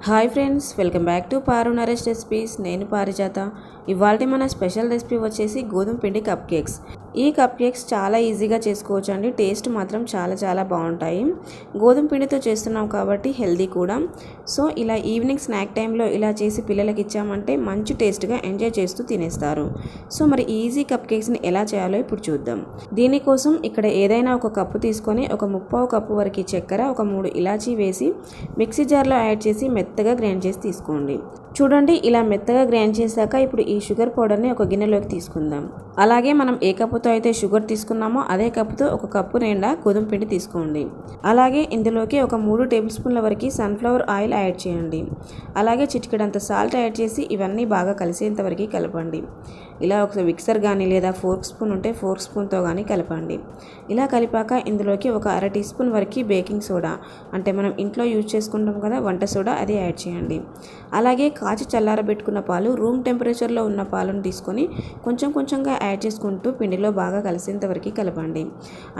Hi friends, welcome back to Paru Naresh recipes. నేను పారిజాత. ఇవాళ మన స్పెషల్ రెసిపీ వచ్చేసి గోధుమ పిండి కప్ కేక్స్. ఈ కప్ కేక్స్ చాలా ఈజీగా చేసుకోవచ్చు అండి. టేస్ట్ మాత్రం చాలా బాగుంటాయి. గోధుమ పిండితో చేస్తున్నాం కాబట్టి హెల్దీ కూడా. సో ఇలా ఈవినింగ్ స్నాక్ టైంలో ఇలా చేసి పిల్లలకి ఇచ్చామంటే మంచి టేస్ట్గా ఎంజాయ్ చేస్తూ తినేస్తారు. సో మరి ఈజీ కప్ కేక్స్ని ఎలా చేయాలో ఇప్పుడు చూద్దాం. దీనికోసం ఇక్కడ ఏదైనా ఒక కప్పు తీసుకొని ఒక 1/2 కప్పు వరకు చక్కెర, ఒక 3 ఇలాచీ వేసి మిక్సీ జార్లో యాడ్ చేసి మెత్తగా గ్రైండ్ చేసి తీసుకోండి. చూడండి, ఇలా మెత్తగా గ్రైండ్ చేశాక ఇప్పుడు ఈ షుగర్ పౌడర్ని ఒక గిన్నెలోకి తీసుకుందాం. అలాగే మనం ఏ కప్పుతో అయితే షుగర్ తీసుకున్నామో అదే కప్పుతో ఒక కప్పు నిండా గోధుమ పిండి తీసుకోండి. అలాగే ఇందులోకి ఒక 3 టేబుల్ స్పూన్ల వరకు సన్ఫ్లవర్ ఆయిల్ యాడ్ చేయండి. అలాగే చిటికెడంత సాల్ట్ యాడ్ చేసి ఇవన్నీ బాగా కలిసేంత వరకు కలపండి. ఇలా ఒక మిక్సర్ కానీ లేదా ఫోర్క్ స్పూన్ ఉంటే ఫోర్క్ స్పూన్తో కానీ కలపండి. ఇలా కలిపాక ఇందులోకి ఒక 1/2 టీ స్పూన్ వరకు బేకింగ్ సోడా, అంటే మనం ఇంట్లో యూజ్ చేసుకుంటాం కదా వంట సోడా, అది యాడ్ చేయండి. అలాగే కాచి చల్లారబెట్టుకున్న పాలు, రూమ్ టెంపరేచర్లో ఉన్న పాలను తీసుకొని కొంచెంగా యాడ్ చేసుకుంటూ పిండిలో బాగా కలిసేంత వరకు కలపండి.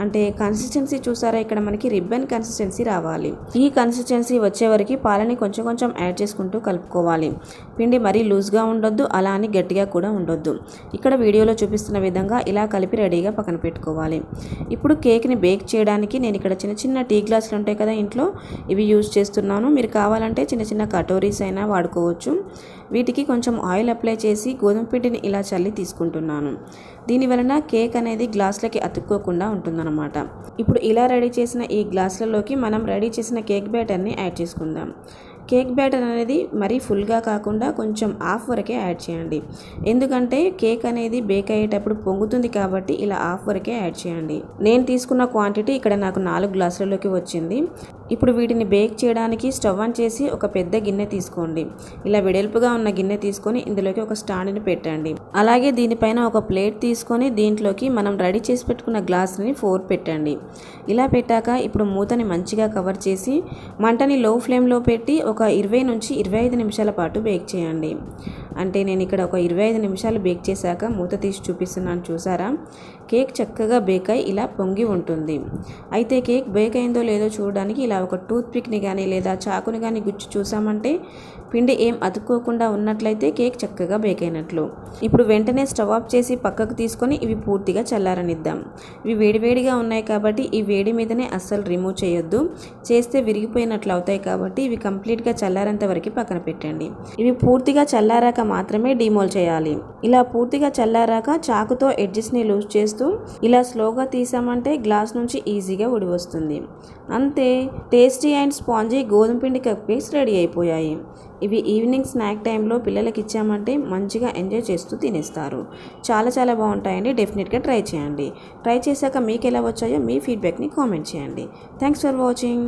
అంటే కన్సిస్టెన్సీ చూసారా, ఇక్కడ మనకి రిబ్బన్ కన్సిస్టెన్సీ రావాలి. ఈ కన్సిస్టెన్సీ వచ్చే వరకు పాలని కొంచెం యాడ్ చేసుకుంటూ కలుపుకోవాలి. పిండి మరీ లూజ్గా ఉండొద్దు, అలా అని గట్టిగా కూడా ఉండొద్దు. ఇక్కడ వీడియోలో చూపిస్తున్న విధంగా ఇలా కలిపి రెడీగా పక్కన పెట్టుకోవాలి. ఇప్పుడు కేక్ని బేక్ చేయడానికి నేను ఇక్కడ చిన్న టీ గ్లాసులు ఉంటాయి కదా ఇంట్లో, ఇవి యూజ్ చేస్తున్నాను. మీరు కావాలంటే చిన్న కటోరీస్ అయినా వాడుకోవచ్చు. వీటికి కొంచెం ఆయిల్ అప్లై చేసి గోధుమ పిండిని ఇలా చల్లి తీసుకుంటున్నాను. దీనివలన కేక్ అనేది గ్లాసులకి అతుక్కోకుండా ఉంటుందన్నమాట. ఇప్పుడు ఇలా రెడీ చేసిన ఈ గ్లాసులలోకి మనం రెడీ చేసిన కేక్ బ్యాటర్ని యాడ్ చేసుకుందాం. కేక్ బ్యాటర్ అనేది మరీ ఫుల్గా కాకుండా కొంచెం హాఫ్ వరకే యాడ్ చేయండి. ఎందుకంటే కేక్ అనేది బేక్ అయ్యేటప్పుడు పొంగుతుంది కాబట్టి ఇలా హాఫ్ వరకే యాడ్ చేయండి. నేను తీసుకున్న క్వాంటిటీ ఇక్కడ నాకు 4 గ్లాసులలోకి వచ్చింది. ఇప్పుడు వీటిని బేక్ చేయడానికి స్టవ్ ఆన్ చేసి ఒక పెద్ద గిన్నె తీసుకోండి. ఇలా వెడల్పుగా ఉన్న గిన్నె తీసుకొని ఇందులోకి ఒక స్టాండ్ని పెట్టండి. అలాగే దీనిపైన ఒక ప్లేట్ తీసుకొని దీంట్లోకి మనం రెడీ చేసి పెట్టుకున్న గ్లాస్ని 4 పెట్టండి. ఇలా పెట్టాక ఇప్పుడు మూతని మంచిగా కవర్ చేసి మంటని లో ఫ్లేమ్లో పెట్టి ఒక 20 నుంచి 25 నిమిషాల పాటు బేక్ చేయండి. అంటే నేను ఇక్కడ ఒక 25 నిమిషాలు బేక్ చేశాక మూత తీసి చూపిస్తున్నాను, చూసారా? కేక్ చక్కగా బేక్ అయి ఇలా పొంగి ఉంటుంది. అయితే కేక్ బేక్ అయిందో లేదో చూడడానికి ఇలా ఒక టూత్ పిక్ని కానీ లేదా చాకుని కానీ గుచ్చి చూసామంటే పిండి ఏం అతుక్కోకుండా ఉన్నట్లయితే కేక్ చక్కగా బేక్ అయినట్లు. ఇప్పుడు వెంటనే స్టవ్ ఆఫ్ చేసి పక్కకు తీసుకొని ఇవి పూర్తిగా చల్లారనిద్దాం. ఇవి వేడివేడిగా ఉన్నాయి కాబట్టి ఈ వేడి మీదనే అస్సలు రిమూవ్ చేయొద్దు. చేస్తే విరిగిపోయినట్లు అవుతాయి కాబట్టి ఇవి కంప్లీట్గా చల్లారేంత వరకు పక్కన పెట్టండి. ఇవి పూర్తిగా చల్లారాక మాత్రమే డిమోల్ చేయాలి. ఇలా పూర్తిగా చల్లారాక చాకుతో ఎడ్జెస్ని లూజ్ చేస్తూ ఇలా స్లోగా తీసామంటే గ్లాస్ నుంచి ఈజీగా ఉడి వస్తుంది. అంతే, టేస్టీ అండ్ స్పాంజీ గోధుమ పిండి కప్ కేక్స్ రెడీ అయిపోయాయి. ఇవి ఈవినింగ్ స్నాక్ టైంలో పిల్లలకి ఇచ్చామంటే మంచిగా ఎంజాయ్ చేస్తూ తినేస్తారు. చాలా బాగుంటాయండి. డెఫినెట్గా ట్రై చేయండి. ట్రై చేశాక మీకు ఎలా వచ్చాయో మీ ఫీడ్బ్యాక్ని కామెంట్ చేయండి. Thanks for watching.